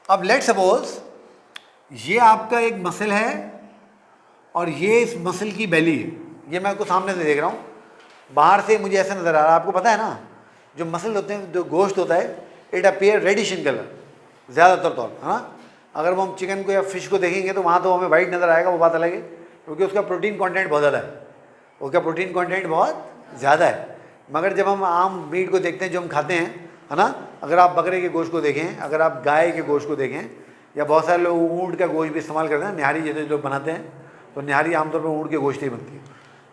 अब let suppose ये आपका एक मसल है और ये इस मसल की बेली है। ये मैं आपको सामने से देख रहा हूँ, बाहर से मुझे ऐसा नज़र आ रहा है। आपको पता है ना, जो मसल होते हैं, जो गोश्त होता है, it appear reddish in colour ज़्यादातर तौर पर, है ना। अगर वो हम चिकन को या फिश को देखेंगे तो वहाँ तो हमें वाइट नज़र आएगा, वो बात अलग है, क्योंकि उसका प्रोटीन कंटेंट बहुत ज़्यादा है, उसका प्रोटीन कंटेंट बहुत ज़्यादा है। मगर जब हम आम मीट को देखते हैं जो हम खाते हैं, है ना, अगर आप बकरे के गोश्त को देखें, अगर आप गाय के गोश्त को देखें, या बहुत सारे लोग ऊँट का गोश्त भी इस्तेमाल करते हैं, निहारी जैसे लोग बनाते हैं, तो निहारी आमतौर पर ऊँट के गोश्त ही बनती है।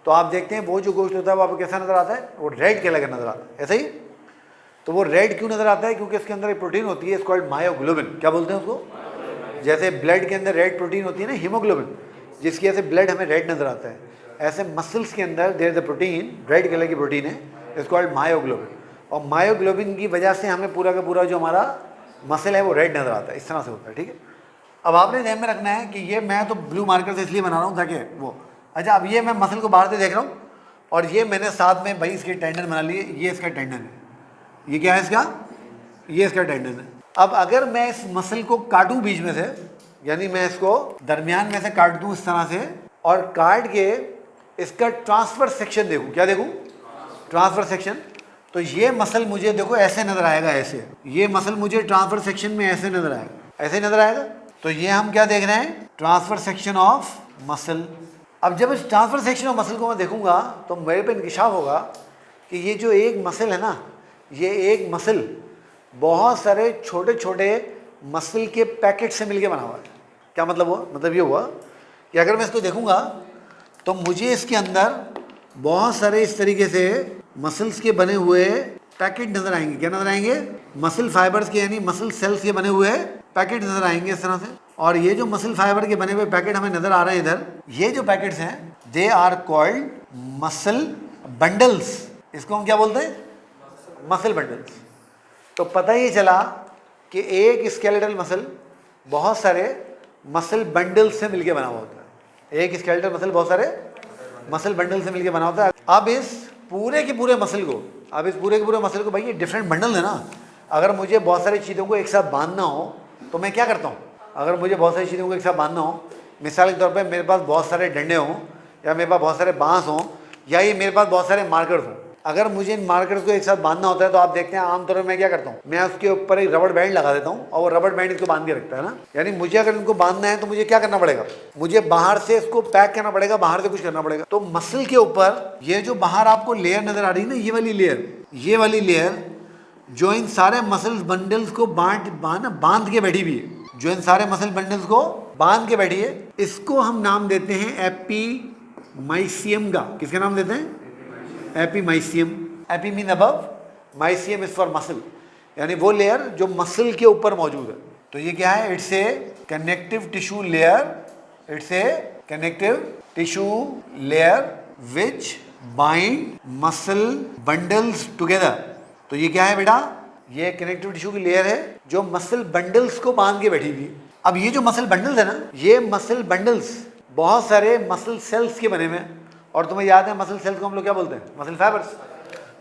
तो आप देखते हैं वो जो गोश्त होता है वो आपको कैसा नज़र आता है, वो रेड कलर का नज़र आता है, ऐसा ही। तो वो रेड क्यों नज़र आता है? क्योंकि इसके अंदर एक प्रोटीन होती है, इसको कॉल्ड मायोग्लोबिन। क्या बोलते हैं उसको? जैसे ब्लड के अंदर रेड प्रोटीन होती है ना, हीमोग्लोबिन, जिसकी वजह से ब्लड हमें रेड नज़र आता है, ऐसे मसल्स के अंदर there is a protein, red colour की प्रोटीन है, इसको कॉल्ड मायोग्लोबिन। और मायोग्लोबिन की वजह से हमें पूरा का पूरा जो हमारा मसल है वो रेड नज़र आता है, इस तरह से होता है, ठीक है। अब आपने ध्यान में रखना है कि ये मैं तो ब्लू मार्कर से इसलिए बना रहा हूँ ताकि वो, अच्छा, अब ये मैं मसल को बाहर से देख रहा हूँ और ये मैंने साथ में भाई इसके टेंडन बना लिए, ये इसका टेंडन है, ये क्या है इसका, ये इसका टेंडन है। अब अगर मैं इस मसल को काटूं बीच में से, यानी मैं इसको दरमियान में से काट दूं इस तरह से, और काट के इसका ट्रांसफर सेक्शन देखूं, क्या देखूं, ट्रांसफर सेक्शन, तो ये मसल मुझे देखो ऐसे नजर आएगा, ऐसे, ये मसल मुझे ट्रांसफर सेक्शन में ऐसे नजर आएगा, ऐसे नजर आएगा। तो ये हम क्या देख रहे हैं, ट्रांसफर सेक्शन ऑफ मसल। अब जब इस ट्रांसफर सेक्शन ऑफ मसल को मैं देखूंगा तो मेरे पे इंकशाफ होगा कि ये जो एक मसल है ना, ये एक मसल बहुत सारे छोटे छोटे मसल के पैकेट से मिलके बना हुआ है। क्या मतलब हुआ? मतलब ये हुआ कि अगर मैं इसको देखूंगा तो मुझे इसके अंदर बहुत सारे इस तरीके से मसल्स के बने हुए पैकेट नजर आएंगे। क्या नजर आएंगे? मसल फाइबर्स के, यानी मसल सेल्स के बने हुए पैकेट नजर आएंगे इस तरह से। और ये जो मसल फाइबर के बने हुए पैकेट हमें नजर आ रहे हैं इधर, ये जो पैकेट्स हैं they are called muscle bundles. इसको हम क्या बोलते हैं? Muscle bundles. तो पता ही चला कि एक स्केलेटल मसल बहुत सारे मसल बंडल्स से मिलके बना हुआ होता है। एक स्केलेटल मसल बहुत सारे मसल बंडल से मिलके बना होता है। अब इस पूरे के पूरे मसल को, भाई ये डिफरेंट बंडल है ना, अगर मुझे बहुत सारी चीज़ों को एक साथ बांधना हो तो मैं क्या करता हूँ? अगर मुझे बहुत सारी चीज़ों को एक साथ बांधना हो, मिसाल के तौर पे मेरे पास बहुत सारे डंडे हों, या मेरे पास बहुत सारे बांस हों, या ये मेरे पास बहुत सारे मार्कर्स हों, अगर मुझे इन मार्कर्स को एक साथ बांधना होता है तो आप देखते हैं आमतौर पर मैं क्या करता हूँ, मैं उसके ऊपर एक रबड़ बैंड लगा देता हूँ और वो रबड़ बैंड इसको बांध के रखता है ना। यानी मुझे अगर इनको बांधना है तो मुझे क्या करना पड़ेगा? मुझे बाहर से इसको पैक करना पड़ेगा, बाहर से कुछ करना पड़ेगा। तो मसल के ऊपर ये जो बाहर आपको लेयर नजर आ रही है ना, ये वाली लेयर जो इन सारे मसल बंडल्स को बांध के बैठी हुई है, जो इन सारे मसल बंडल्स को बांध के बैठी है, इसको हम नाम देते हैं एपीमाइसियम का। किसका नाम देते हैं? Epimysium. Epi mean above, mysium is for muscle, यानी वो लेयर जो मसल के ऊपर मौजूद है। तो ये क्या है? It's a connective tissue layer, it's a connective tissue layer which bind muscle bundles together. तो ये क्या है बेटा? ये कनेक्टिव टिश्यू की लेयर है जो मसल बंडल्स को बांध के बैठी हुई। अब ये जो मसल बंडल्स है ना, ये मसल बंडल्स बहुत सारे मसल सेल्स के बने हुए हैं, और तुम्हें याद है मसल सेल्स को हम लोग क्या बोलते हैं? Muscle fibres.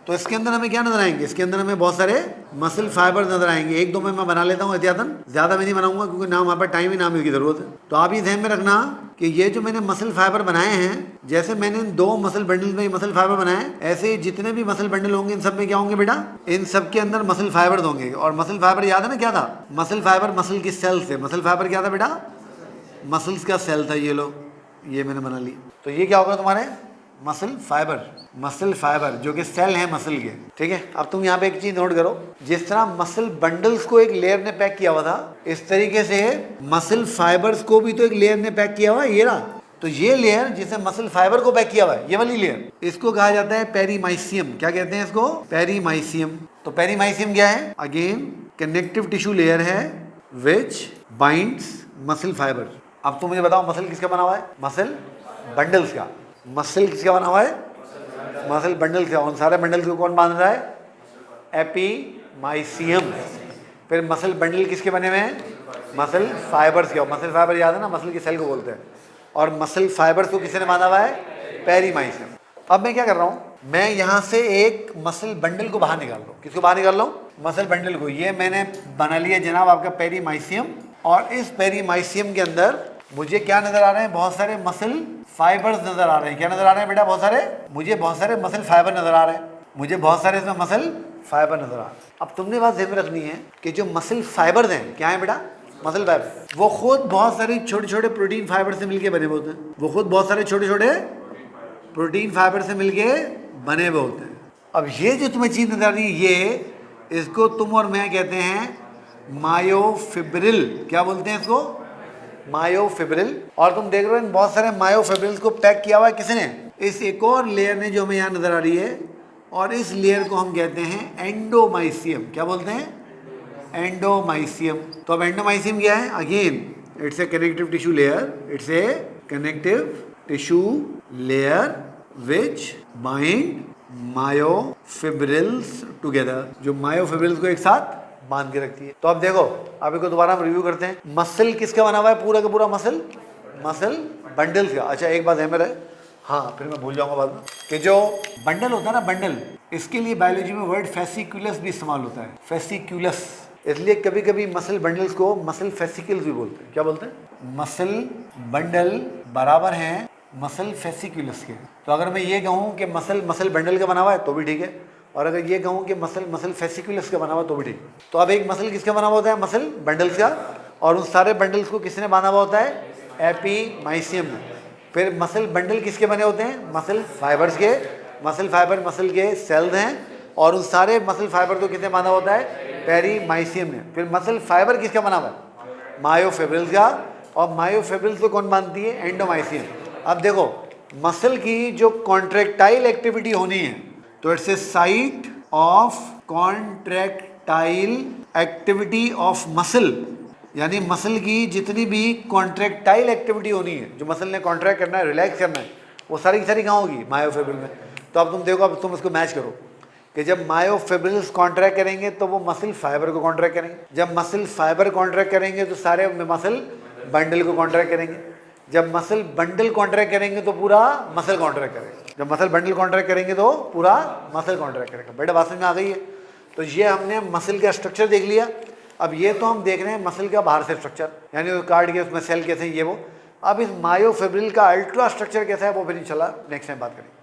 तो इसके अंदर हमें क्या नजर आएंगे? इसके अंदर हमें बहुत सारे मसल फाइबर नजर आएंगे। एक दो में मैं बना लेता हूँ एहतियातन, ज्यादा मैं नहीं बनाऊंगा क्योंकि नाम वहाँ पर टाइम ही नाम की जरूरत है। तो आप ये ध्यान में रखना कि ये जो मैंने मसल फाइबर बनाए हैं, जैसे मैंने इन दो मसल बंडल में मसल फाइबर बनाए, ऐसे जितने भी मसल बंडल होंगे इन सब में क्या होंगे बेटा? इन सब के अंदर मसल फाइबर होंगे। और मसल फाइबर याद है ना क्या था? मसल फाइबर मसल की सेल थे। मसल फाइबर क्या था बेटा? मसल्स का सेल था। ये लो, ये मैंने बना ली। तो ये क्या होगा तुम्हारे? मसल फाइबर जो कि सेल है मसल के, ठीक है। अब तुम यहाँ पे एक चीज नोट करो, जिस तरह मसल बंडल्स को एक लेयर ने पैक किया हुआ था, इस तरीके से मसल फाइबर्स को भी तो एक लेयर ने पैक किया हुआ है, ये रहा। तो ये लेयर जिसे मसल फाइबर को पैक किया हुआ है, ये वाली लेयर, इसको कहा जाता है पेरीमाइसियम। क्या कहते हैं इसको? पेरीमाइसियम। तो पेरीमाइसियम क्या है? अगेन कनेक्टिव टिश्यू लेयर है विच बाइंड्स मसल फाइबर। अब तुम मुझे बताओ मसल किसका बना हुआ है? मसल बंडल्स का। मसल किसका बना हुआ है? मसल बंडल का। उन सारे बंडल को कौन बांध रहा है? एपीमाइसियम। फिर मसल बंडल किसके बने हुए हैं? मसल फाइबर्स के। मसल फाइबर याद है ना, मसल की सेल को बोलते हैं। और मसल फाइबर्स को किसने बांधा हुआ है? पेरीमाइसियम। अब मैं क्या कर रहा हूँ, मैं यहाँ से एक मसल बंडल को बाहर निकाल रहा हूँ। किसको बाहर निकाल रहा हूँ? मसल बंडल को। ये मैंने बना लिया जनाब आपका पेरीमाइसियम, और इस पेरीमाइसियम के अंदर मुझे क्या नजर आ रहे हैं, बहुत सारे मसल फाइबर्स नजर आ रहे हैं। क्या नजर आ रहे हैं बेटा, बहुत सारे, मुझे बहुत सारे मसल फाइबर नजर आ रहे हैं, मुझे बहुत सारे इसमें मसल फाइबर नजर आ रहे हैं। अब तुमने बात ध्यान में रखनी है कि जो मसल फाइबर्स हैं, क्या है बेटा, मसल फाइबर, वो खुद बहुत सारी छोटे छोटे प्रोटीन फाइबर से मिलके बने हुए होते हैं। वो खुद बहुत सारे छोटे छोटे प्रोटीन फाइबर से मिलके बने हुए होते हैं। अब ये जो तुम्हें चीज नजर आ रही है, ये, इसको तुम और मैं कहते हैं मायोफिब्रिल। क्या बोलते हैं इसको, मायोफिब्रिल। और तुम देख रहे हो इन बहुत सारे मायोफिब्रिल्स को पैक किया हुआ है किसने, इस एक और लेयर ने जो हमें यहाँ नजर आ रही है, और इस लेयर को हम कहते हैं एंडोमाइसियम। क्या बोलते हैं, एंडोमाइसियम। तो अब एंडोमाइसियम क्या है, again it's a connective tissue layer, it's a connective tissue layer which bind myofibrils together, जो मायोफिब्रिल्स को एक साथ बांध के रखती है। तो अब देखो, अब इसको दोबारा हम रिव्यू करते हैं। मसल किसका बना हुआ है, पूरा का पूरा मसल, मसल बंडल्स का। अच्छा एक बात है मेरे, हाँ फिर मैं भूल जाऊंगा बाद में, कि जो बंडल होता है ना, बंडल, इसके लिए बायोलॉजी में वर्ड फेसिक्यूलस भी इस्तेमाल होता है, फेसिक्यूलस। इसलिए कभी कभी मसल बंडल्स को मसल फेसिकल्स भी बोलते हैं। क्या बोलते हैं, मसल बंडल बराबर हैं मसल फेसिक्यूलस के। तो अगर मैं ये कहूँ कि मसल बंडल का बना हुआ है तो भी ठीक है, और अगर ये कहूँ कि मसल फेसिक्यूलस का बना हुआ तो भी ठीक है। तो अब एक मसल किसका बना हुआ होता है, मसल बंडल्स का, और उन सारे बंडल्स को किसने बांधा हुआ होता है, एपीमाइसियम में। फिर मसल बंडल किसके बने होते हैं, मसल फाइबर्स के। मसल फाइबर मसल के सेल्स हैं, और उन सारे मसल फाइबर को किसने बांधा होता है, पेरीमाइसियम ने। फिर मसल फाइबर किसका बना हुआ है, मायोफिब्रिल्स का, और मायोफिब्रिल्स को कौन बांधती है, एंडोमाइसियम। अब देखो, मसल की जो कॉन्ट्रैक्टाइल एक्टिविटी होनी है, तो it's a site of contractile activity of muscle, यानी मसल की जितनी भी कॉन्ट्रैक्टाइल एक्टिविटी होनी है, जो मसल ने कॉन्ट्रैक्ट करना है, रिलैक्स करना है, वो सारी की सारी कहाँ होगी, मायोफिब्रिल में। तो अब तुम देखो, अब तुम इसको मैच करो कि जब मायोफिब्रिल्स कॉन्ट्रैक्ट करेंगे तो वो मसल फाइबर को कॉन्ट्रैक्ट करेंगे, जब मसल फाइबर कॉन्ट्रैक्ट करेंगे तो सारे मसल बंडल को कॉन्ट्रैक्ट करेंगे, जब मसल बंडल कॉन्ट्रैक्ट करेंगे तो पूरा मसल कॉन्ट्रैक्ट करेगा, जब मसल बंडल कॉन्ट्रैक्ट करेंगे तो पूरा मसल कॉन्ट्रैक्ट करेगा। बेटा बात समझ में आ गई है। तो ये हमने मसल का स्ट्रक्चर देख लिया। अब ये तो हम देख रहे हैं मसल का बाहर से स्ट्रक्चर, यानी कार्ड के उसमें सेल कैसे हैं ये वो। अब इस मायोफिब्रिल का अल्ट्रा स्ट्रक्चर कैसा है वो फिर इंशाल्लाह नेक्स्ट टाइम बात करेंगे।